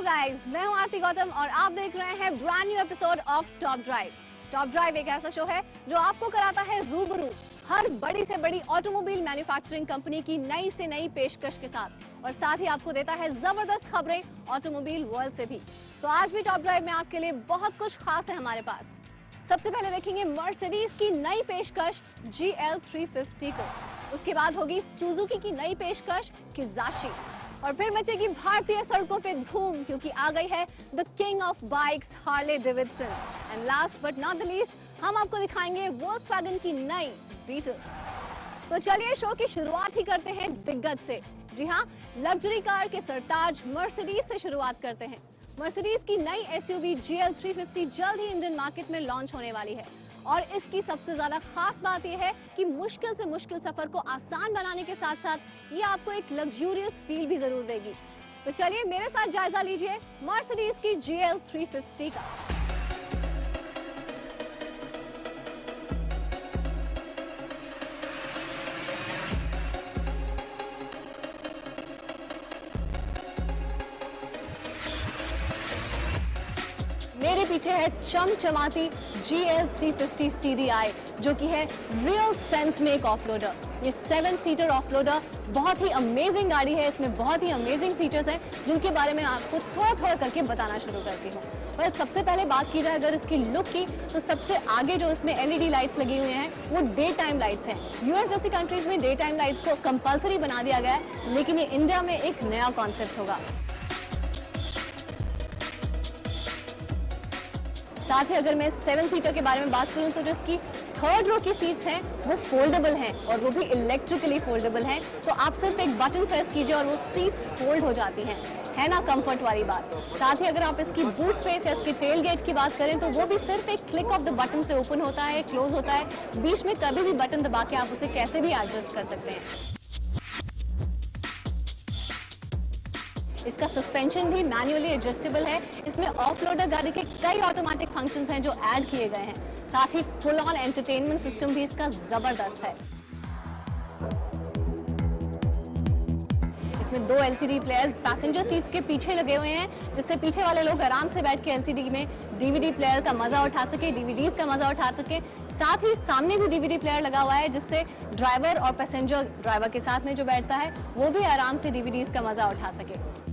Guys, मैं हूं आरती गौतम और आप देख रहे हैं brand new episode of top drive. Top drive एक ऐसा शो है जो आपको कराता है रूबरू हर बड़ी से बड़ी ऑटोमोबाइल मैन्युफैक्चरिंग कंपनी की नई से नई पेशकश के साथ, और साथ ही आपको देता है जबरदस्त खबरें ऑटोमोबाइल वर्ल्ड से भी। तो आज भी टॉप ड्राइव में आपके लिए बहुत कुछ खास है हमारे पास। सबसे पहले देखेंगे मर्सिडीज की नई पेशकश GL350 को, उसके बाद होगी सुजुकी की नई पेशकश किजाशी, और फिर मचेगी भारतीय सड़कों पे धूम क्योंकि आ गई है the king of bikes Harley Davidson. And last but not the least, हम आपको दिखाएंगे वोल्क्सवैगन की नई बीटल। तो चलिए शो की शुरुआत ही करते हैं दिग्गज से। जी हाँ, लग्जरी कार के सरताज मर्सिडीज से शुरुआत करते हैं। मर्सिडीज की नई SUV GL350 जल्द ही इंडियन मार्केट में लॉन्च होने वाली है, और इसकी सबसे ज्यादा खास बात यह है कि मुश्किल से मुश्किल सफर को आसान बनाने के साथ साथ ये आपको एक लग्जूरियस फील भी जरूर देगी। तो चलिए मेरे साथ जायजा लीजिए मर्सिडीज की GL350 का। मेरे पीछे है चमचमाती GL350 CDI, जो कि है रियल सेंस में एक ऑफलोडर। ये 7 सीटर ऑफलोडर बहुत ही अमेजिंग गाड़ी है। इसमें बहुत ही अमेजिंग फीचर्स हैं जिनके बारे में आपको थोड़ा थोड़ा करके बताना शुरू करती हूँ। पर सबसे पहले बात की जाए अगर इसकी लुक की, तो सबसे आगे जो इसमें LED लाइट्स लगी हुई हैं वो डे टाइम लाइट्स हैं। US जैसी कंट्रीज में डे टाइम लाइट्स को कंपलसरी बना दिया गया है, लेकिन ये इंडिया में एक नया कॉन्सेप्ट होगा। साथ ही अगर मैं 7 सीटर के बारे में बात करूं तो जो इसकी थर्ड रो की सीट्स हैं वो फोल्डेबल हैं, और वो भी इलेक्ट्रिकली फोल्डेबल हैं। तो आप सिर्फ एक बटन प्रेस कीजिए और वो सीट्स फोल्ड हो जाती हैं। है ना कंफर्ट वाली बात। साथ ही अगर आप इसकी बूट स्पेस या इसके टेल गेट की बात करें तो वो भी सिर्फ एक क्लिक ऑफ द बटन से ओपन होता है, क्लोज होता है। बीच में कभी भी बटन दबा के आप उसे कैसे भी एडजस्ट कर सकते हैं। इसका सस्पेंशन भी मैन्युअली एडजस्टेबल है। इसमें ऑफलोडर गाड़ी के कई ऑटोमेटिक फंक्शंस हैं जो ऐड किए गए हैं। साथ ही फुल ऑन एंटरटेनमेंट सिस्टम भी इसका जबरदस्त है। इसमें 2 LCD प्लेयर्स पैसेंजर सीट्स के पीछे लगे हुए हैं, जिससे पीछे वाले लोग आराम से बैठ के LCD में DVD प्लेयर का मजा उठा सके, DVDs का मजा उठा सके। साथ ही सामने भी DVD प्लेयर लगा हुआ है, जिससे ड्राइवर और पैसेंजर, ड्राइवर के साथ में जो बैठता है वो भी आराम से DVDs का मजा उठा सके।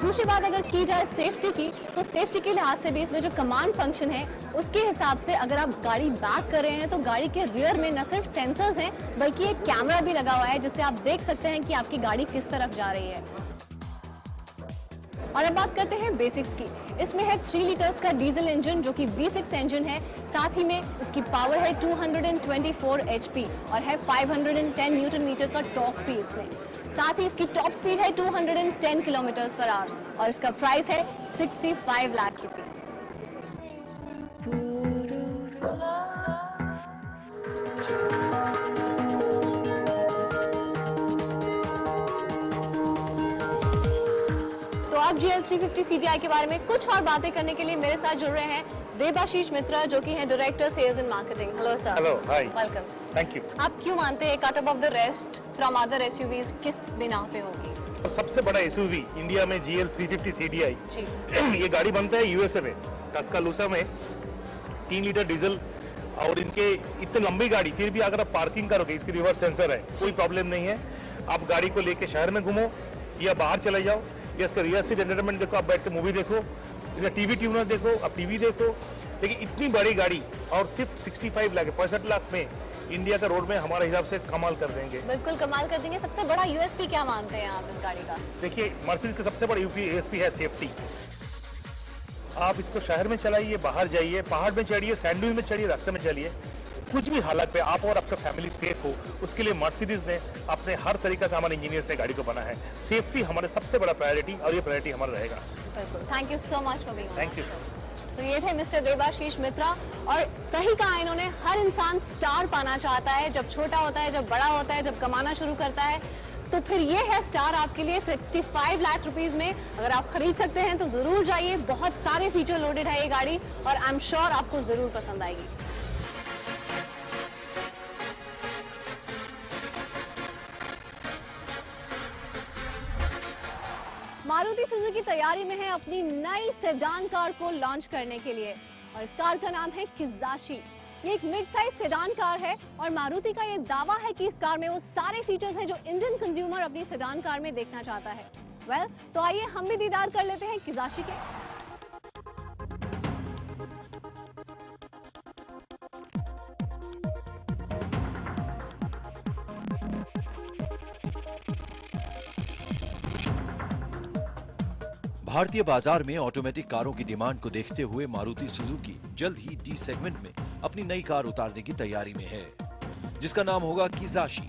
दूसरी बात अगर की जाए सेफ्टी की, तो सेफ्टी के लिहाज से भी इसमें जो कमांड फंक्शन है उसके हिसाब से अगर आप गाड़ी बैक कर रहे हैं तो गाड़ी के रियर में न सिर्फ सेंसर्स हैं बल्कि एक कैमरा भी लगा हुआ है, जिससे आप देख सकते हैं कि आपकी गाड़ी किस तरफ जा रही है। और अब बात करते हैं बेसिक्स की। इसमें है 3 लीटर्स का डीजल इंजन जो कि V6 इंजन है। साथ ही में इसकी पावर है 224 HP और है 510 न्यूटन मीटर का टॉर्क भी इसमें। साथ ही इसकी टॉप स्पीड है 210 किलोमीटर्स पर आवर, और इसका प्राइस है 65 लाख रुपीस। तो आप GL350 CDI के बारे में कुछ और बातें करने के लिए मेरे साथ जुड़ रहे हैं देबाशीष मित्रा, जो कि हैं director sales and marketing. Hello sir. Hello, hi, welcome. Thank you. आप क्यों मानते हैं cut off the rest from other SUVs किस बिना पे होगी? तो सबसे बड़ा SUV इंडिया में GL350 CDI जी। ये गाड़ी बनता है USA में, टस्कालूसा में। 3 लीटर डीजल, और इनके इतनी लंबी गाड़ी फिर भी अगर आप पार्किंग करोगे, इसकी रिवर्स सेंसर है, कोई प्रॉब्लम नहीं है। आप गाड़ी को लेके शहर में घूमो या बाहर चले जाओ, या इसका रियर सीट एंटरटेनमेंट देखो, आप बैठ के मूवी देखो, इसका TV ट्यूनर देखो, आप TV देखो। लेकिन इतनी बड़ी गाड़ी और सिर्फ 65 लाख 65 लाख में इंडिया का रोड में हमारे हिसाब से कमाल कर देंगे। बिल्कुल कमाल कर देंगे। सबसे बड़ा USP क्या मानते हैं आप इस गाड़ी का? देखिए, मर्सिडीज का सबसे बड़ा USP है सेफ्टी। आप इसको शहर में चलाइए, बाहर जाइए, पहाड़ में चढ़िए, सैंडविच में चढ़िए, रास्ते में चलिए, कुछ भी हालत पे आप और आपका फैमिली सेफ हो, उसके लिए मर्सिडीज ने अपने हर तरीका से, हमारे इंजीनियर्स ने गाड़ी को बना है। सेफ्टी हमारे सबसे बड़ा प्रायोरिटी, और ये प्रायोरिटी हमारा रहेगा। बिल्कुल। Thank you so much for being. Thank you. तो ये थे मिस्टर देबाशीष मित्रा, और सही कहा इन्होंने, हर इंसान स्टार पाना चाहता है। जब छोटा होता है, जब बड़ा होता है, जब कमाना शुरू करता है, तो फिर ये है स्टार आपके लिए 65 लाख रुपीस में। अगर आप खरीद सकते हैं तो जरूर जाइए। बहुत सारे फीचर लोडेड है ये गाड़ी, और आई एम श्योर आपको जरूर पसंद आएगी। मारुति सुजुकी तैयारी में है अपनी नई सेडान कार को लॉन्च करने के लिए और इस कार का नाम है किजाशी। ये एक मिड साइज सेडान कार है और मारुति का ये दावा है कि इस कार में वो सारे फीचर्स हैं जो इंडियन कंज्यूमर अपनी सेडान कार में देखना चाहता है। तो आइए हम भी दीदार कर लेते हैं किजाशी के। भारतीय बाजार में ऑटोमेटिक कारों की डिमांड को देखते हुए मारुति सुजुकी जल्द ही डी सेगमेंट में अपनी नई कार उतारने की तैयारी में है, जिसका नाम होगा किजाशी।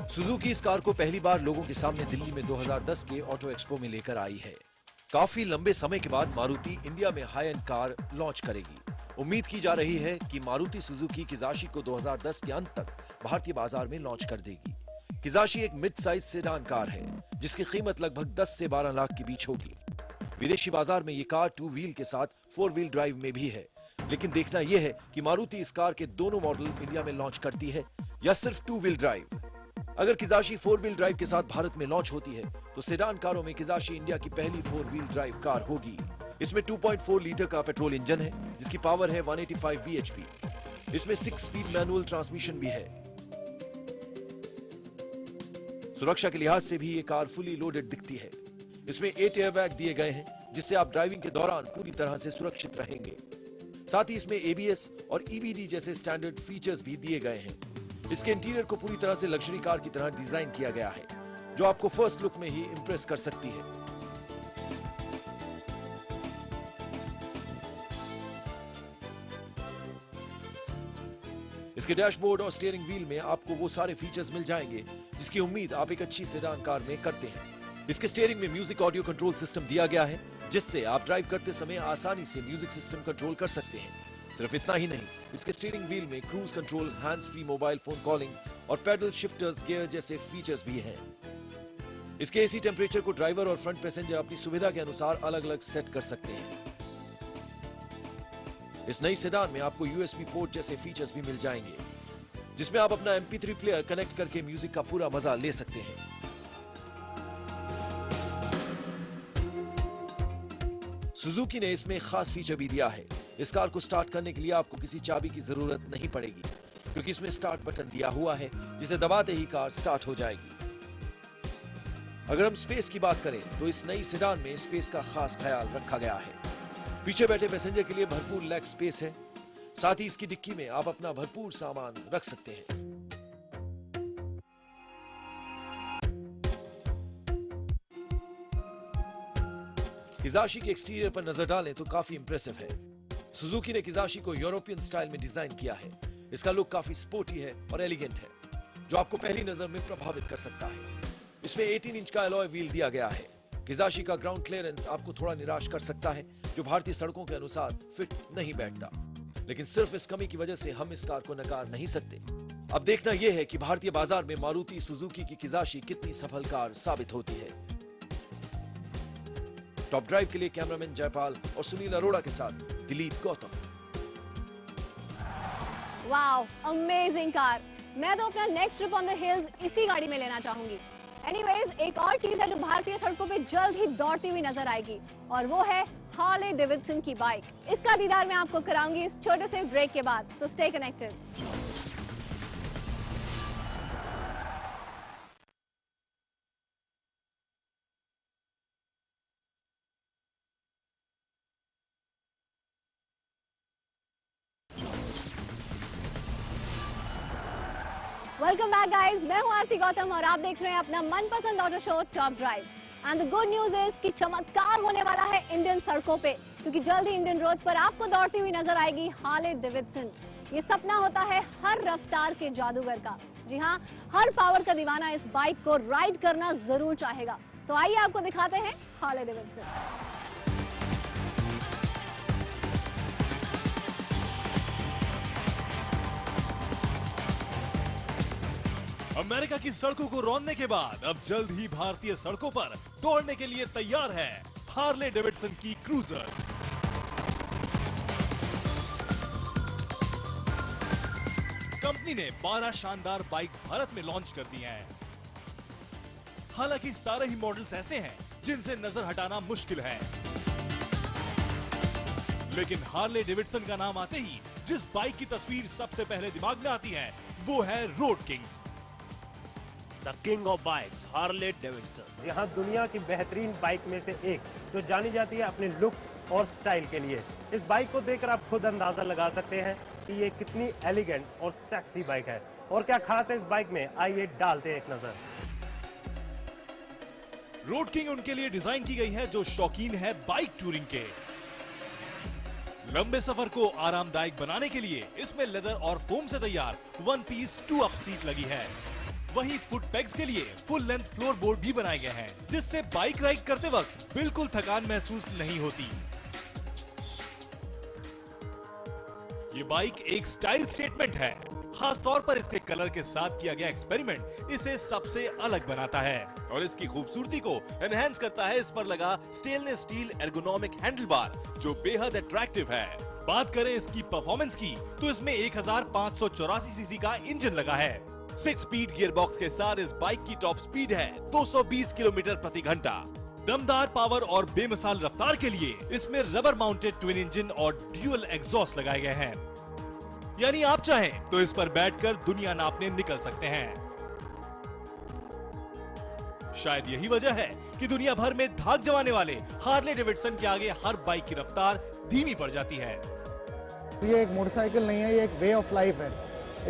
सुजुकी इस कार को पहली बार लोगों के सामने दिल्ली में 2010 के ऑटो एक्सपो में लेकर आई है। काफी लंबे समय के बाद मारुति इंडिया में हाई एंड कार लॉन्च करेगी। उम्मीद की जा रही है कि मारुति सुजुकी किजाशी को 2010 के अंत तक भारतीय बाजार में लॉन्च कर देगी। किजाशी एक मिड साइज सेडान कार है जिसकी कीमत लगभग 10 से 12 लाख के बीच होगी। विदेशी बाजार में ये कार 2 व्हील के साथ 4 व्हील ड्राइव में भी है, लेकिन देखना यह है कि मारुति इस कार के दोनों मॉडल इंडिया में लॉन्च करती है या सिर्फ 2 व्हील ड्राइव। अगर किजाशी 4 व्हील ड्राइव के साथ भारत में लॉन्च होती है तो सेडान कारों में किजाशी इंडिया की पहली 4 व्हील ड्राइव कार होगी। इसमें 2.4 लीटर का पेट्रोल इंजन है जिसकी पावर है 185 bhp। इसमें 6 स्पीड मैनुअल ट्रांसमिशन भी है। सुरक्षा के लिहाज से भी ये कार फुली लोडेड दिखती है। इसमें 8 एयरबैग दिए गए हैं जिससे आप ड्राइविंग के दौरान पूरी तरह से सुरक्षित रहेंगे। साथ ही इसमें ABS और EBD जैसे स्टैंडर्ड फीचर्स भी दिए गए हैं। इसके इंटीरियर को पूरी तरह से लग्जरी कार की तरह डिजाइन किया गया है जो आपको फर्स्ट लुक में ही इंप्रेस कर सकती है। इसके डैशबोर्ड और स्टीयरिंग व्हील में आपको वो सारे फीचर्स मिल जाएंगे जिसकी उम्मीद आप एक अच्छी सेडान कार में करते हैं। इसके स्टीयरिंग में म्यूजिक ऑडियो कंट्रोल सिस्टम दिया गया है जिससे आप ड्राइव करते समय आसानी से म्यूजिक सिस्टम कंट्रोल कर सकते हैं। सिर्फ इतना ही नहीं, इसके स्टीयरिंग व्हील में cruise control, hands free mobile phone calling और पैडल शिफ्टर्स, गियर जैसे फीचर्स भी हैं। इसके AC टेम्परेचर को ड्राइवर और फ्रंट पैसेंजर अपनी सुविधा के अनुसार अलग अलग सेट कर सकते हैं। इस नई सेडान में आपको USB पोर्ट जैसे फीचर्स भी मिल जाएंगे जिसमें आप अपना MP3 प्लेयर कनेक्ट करके म्यूजिक का पूरा मजा ले सकते हैं। सुजुकी ने इसमें खास फीचर भी दिया है। इस कार को स्टार्ट करने के लिए आपको किसी चाबी की जरूरत नहीं पड़ेगी क्योंकि इसमें स्टार्ट बटन दिया हुआ है जिसे दबाते ही कार स्टार्ट हो जाएगी। अगर हम स्पेस की बात करें तो इस नई सेडान में स्पेस का खास ख्याल रखा गया है। पीछे बैठे पैसेंजर के लिए भरपूर लेग स्पेस है। साथ ही इसकी डिक्की में आप अपना भरपूर सामान रख सकते हैं। किजाशी के एक्सटीरियर पर नजर डालें तो काफी इंप्रेसिव है। सुजुकी ने किजाशी को यूरोपियन स्टाइल में डिजाइन किया है। इसका लुक काफी स्पोर्टी है और एलिगेंट है जो आपको पहली नजर में प्रभावित कर सकता है। इसमें 18 इंच का अलॉय व्हील दिया गया है। किजाशी का ग्राउंड क्लियरेंस आपको थोड़ा निराश कर सकता है जो भारतीय सड़कों के अनुसार फिट नहीं बैठता, लेकिन सिर्फ इस कमी की वजह से हम इस कार को नकार नहीं सकते। अब देखना यह है कि भारतीय बाजार में मारुति सुजुकी की किजाशी कितनी सफल कार साबित होती है। टॉप ड्राइव के लिए कैमरामैन जयपाल और सुनील अरोड़ा के साथ Dilip Gautam. Wow, amazing car. मैं तो अपना next trip on the hills इसी गाड़ी में लेना चाहूंगी। एनीवेज, एक और चीज है जो भारतीय सड़कों पे जल्द ही दौड़ती हुई नजर आएगी और वो है हार्ले डेविडसन की बाइक। इसका दीदार मैं आपको कराऊंगी इस छोटे से ब्रेक के बाद, so stay connected. Welcome back guys, मैं हूं आरती गौतम और आप देख रहे हैं अपना मनपसंद auto show top drive. And the good news is कि चमत्कार होने वाला है इंडियन सड़कों पे, क्योंकि जल्द ही इंडियन रोड पर आपको दौड़ती हुई नजर आएगी हार्ले डेविडसन। ये सपना होता है हर रफ्तार के जादूगर का। जी हाँ, हर पावर का दीवाना इस बाइक को राइड करना जरूर चाहेगा। तो आइए आपको दिखाते हैं हार्ले डेविडसन। अमेरिका की सड़कों को रौंदने के बाद अब जल्द ही भारतीय सड़कों पर दौड़ने के लिए तैयार है हार्ले डेविडसन की क्रूजर। कंपनी ने 12 शानदार बाइक्स भारत में लॉन्च कर दी हैं। हालांकि सारे ही मॉडल्स ऐसे हैं जिनसे नजर हटाना मुश्किल है। लेकिन हार्ले डेविडसन का नाम आते ही जिस बाइक की तस्वीर सबसे पहले दिमाग में आती है वो है road king. The king of bikes Harley Davidson. यहाँ दुनिया की बेहतरीन बाइक में से एक जो जानी जाती है अपने लुक और स्टाइल के लिए। इस बाइक को देखकर आप खुद अंदाजा लगा सकते हैं कि ये कितनी एलिगेंट और सेक्सी बाइक है और क्या खास है इस बाइक में, आइए डालते हैं एक नजर। रोड किंग उनके लिए डिजाइन की गई है जो शौकीन है बाइक टूरिंग के। लंबे सफर को आरामदायक बनाने के लिए इसमें लेदर और फोम से तैयार वन पीस 2-अप सीट लगी है। वहीं फुट पेग्स के लिए फुल लेंथ फ्लोर बोर्ड भी बनाए गए हैं जिससे बाइक राइड करते वक्त बिल्कुल थकान महसूस नहीं होती। ये बाइक एक स्टाइल स्टेटमेंट है। खास तौर पर इसके कलर के साथ किया गया एक्सपेरिमेंट इसे सबसे अलग बनाता है और इसकी खूबसूरती को एनहांस करता है इस पर लगा stainless steel ergonomic handle bar जो बेहद अट्रैक्टिव है। बात करें इसकी परफॉर्मेंस की तो इसमें 1584 सीसी का इंजन लगा है। 6 स्पीड गियर बॉक्स के साथ इस बाइक की टॉप स्पीड है 220 किलोमीटर प्रति घंटा। दमदार पावर और बेमिसाल रफ्तार के लिए इसमें रबर माउंटेड ट्विन इंजन और ड्यूअल एग्जॉस्ट लगाए गए हैं, यानी आप चाहें तो इस पर बैठकर दुनिया नापने निकल सकते हैं। शायद यही वजह है कि दुनिया भर में धाक जमाने वाले हार्ले डेविडसन के आगे हर बाइक की रफ्तार धीमी पड़ जाती है। ये एक मोटरसाइकिल नहीं है, ये एक वे ऑफ लाइफ है।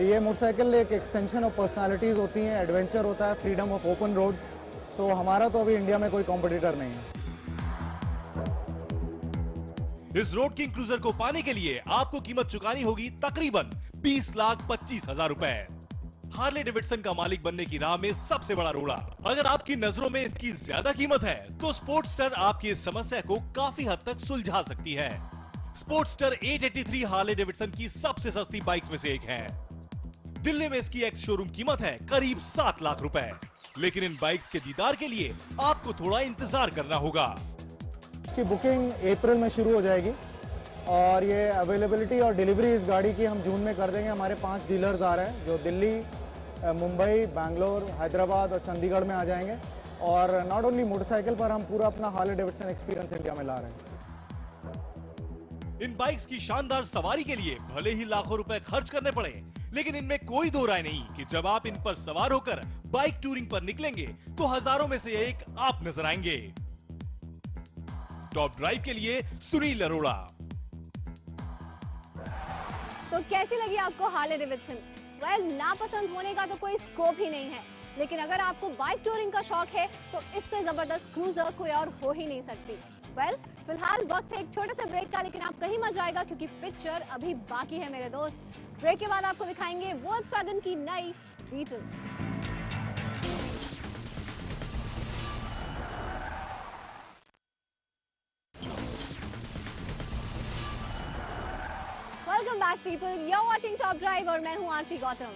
ये मोटरसाइकिल एक एक्सटेंशन ऑफ पर्सनालिटीज होती हैं, एडवेंचर होता है, फ्रीडम ऑफ ओपन रोड्स। सो हमारा तो अभी इंडिया में कोई कॉम्पिटिटर नहीं है। इस रोड किंग क्रूजर को पाने के लिए आपको कीमत चुकानी होगी तकरीबन 20,25,000 रुपए। हार्ले डेविडसन का मालिक बनने की राह में सबसे बड़ा रोड़ा। अगर आपकी नजरों में इसकी ज्यादा कीमत है तो स्पोर्टस्टर आपकी इस समस्या को काफी हद तक सुलझा सकती है। स्पोर्टस्टर 883 हार्ले डेविडसन की सबसे सस्ती बाइक्स में से एक है। दिल्ली में इसकी एक्स शोरूम कीमत है करीब 7 लाख रुपए। लेकिन इन बाइक्स के दीदार के लिए आपको थोड़ा इंतजार करना होगा। इसकी बुकिंग अप्रैल में शुरू हो जाएगी और ये अवेलेबिलिटी और डिलीवरी इस गाड़ी की हम जून में कर देंगे। हमारे 5 डीलर्स आ रहे हैं जो दिल्ली, मुंबई, बैंगलोर, हैदराबाद और चंडीगढ़ में आ जाएंगे। और नॉट ओनली मोटरसाइकिल पर हम पूरा अपना हार्ले डेविडसन एक्सपीरियंस इंडिया में ला रहे हैं। इन बाइक्स की शानदार सवारी के लिए भले ही लाखों रुपए खर्च करने पड़े, लेकिन इनमें कोई दो राय नहीं कि जब आप इन पर सवार होकर बाइक टूरिंग पर निकलेंगे तो हजारों में से एक आप नजर आएंगे। टॉप ड्राइव के लिए सुनील अरोड़ा। तो कैसी लगी आपको हार्ले डेविडसन? वेल, नापसंद होने का तो कोई स्कोप ही नहीं है, लेकिन अगर आपको बाइक टूरिंग का शौक है तो इससे जबरदस्त क्रूजर कोई और हो ही नहीं सकती। वेल, फिलहाल वक्त है एक छोटे से ब्रेक का, लेकिन आप कहीं मत जाएगा क्योंकि पिक्चर अभी बाकी है मेरे दोस्त। ब्रेक के बाद आपको दिखाएंगे वोल्क्सवैगन की नई Beetle. Welcome back people, you are watching top drive और मैं हूं आरती गौतम।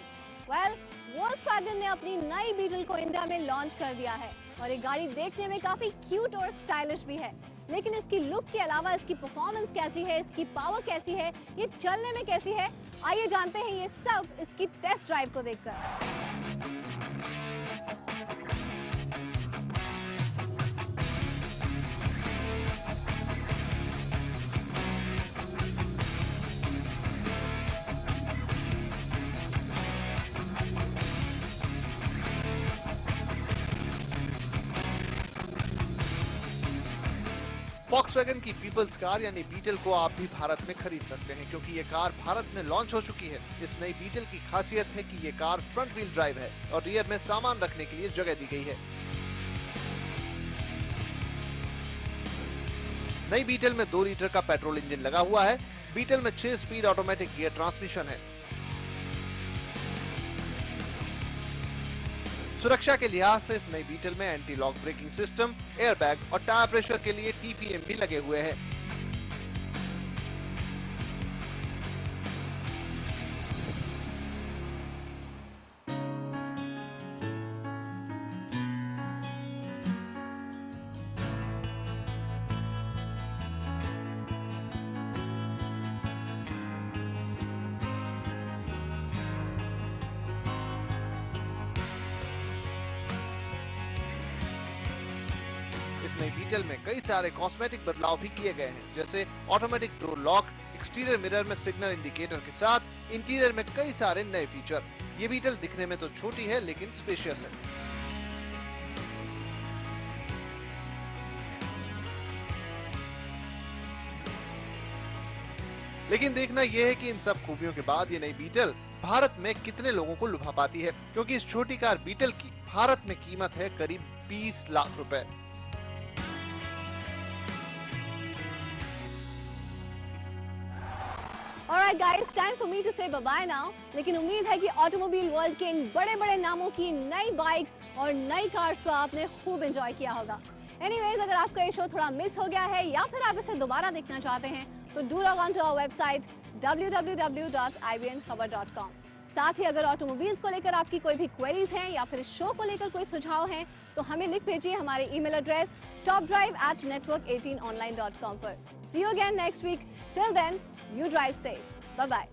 वेल, वोल्क्सवैगन ने अपनी नई बीटल को इंडिया में लॉन्च कर दिया है और ये गाड़ी देखने में काफी क्यूट और स्टाइलिश भी है। लेकिन इसकी लुक के अलावा इसकी परफॉर्मेंस कैसी है, इसकी पावर कैसी है, ये चलने में कैसी है, आइए जानते हैं ये सब इसकी टेस्ट ड्राइव को देखकर। वोक्सवैगन की पीपल्स कार यानी बीटल को आप भी भारत में खरीद सकते हैं क्योंकि ये कार भारत में लॉन्च हो चुकी है। इस नई बीटल की खासियत है कि ये कार फ्रंट व्हील ड्राइव है और रियर में सामान रखने के लिए जगह दी गई है। नई बीटल में 2 लीटर का पेट्रोल इंजन लगा हुआ है। बीटल में 6 स्पीड ऑटोमेटिक गियर ट्रांसमिशन है। सुरक्षा के लिहाज से इस नई बीटल में anti lock braking system, airbag और टायर प्रेशर के लिए TPM भी लगे हुए हैं। नई बीटल में कई सारे कॉस्मेटिक बदलाव भी किए गए हैं, जैसे automatic door lock, exterior mirror में सिग्नल इंडिकेटर के साथ इंटीरियर में कई सारे नए फीचर। ये बीटल दिखने में तो छोटी है लेकिन स्पेशियस है। लेकिन देखना यह है कि इन सब खूबियों के बाद ये नई बीटल भारत में कितने लोगों को लुभा पाती है, क्योंकि इस छोटी कार बीटल की भारत में कीमत है करीब 20 लाख रुपए। Alright guys, time for me to say bye-bye now. लेकिन उम्मीद है कि ऑटोमोबाइल वर्ल्ड के इन बड़े-बड़े नामों की नई बाइक्स और नई कार्स को आपने खूब एंजॉय किया होगा। Anyways, अगर आपका ये शो थोड़ा मिस हो गया है या फिर आप इसे दोबारा देखना चाहते हैं तो do log on to our website www.ibnkhabar.com। साथ ही अगर ऑटोमोबाइल्स को लेकर आपकी कोई भी क्वेरीज हैं या फिर शो को लेकर कोई सुझाव हैं तो हमें लिख भेजिए हमारे ईमेल एड्रेस topdrive@network18online.com पर। See you again next week. Till then, you drive safe. Bye bye.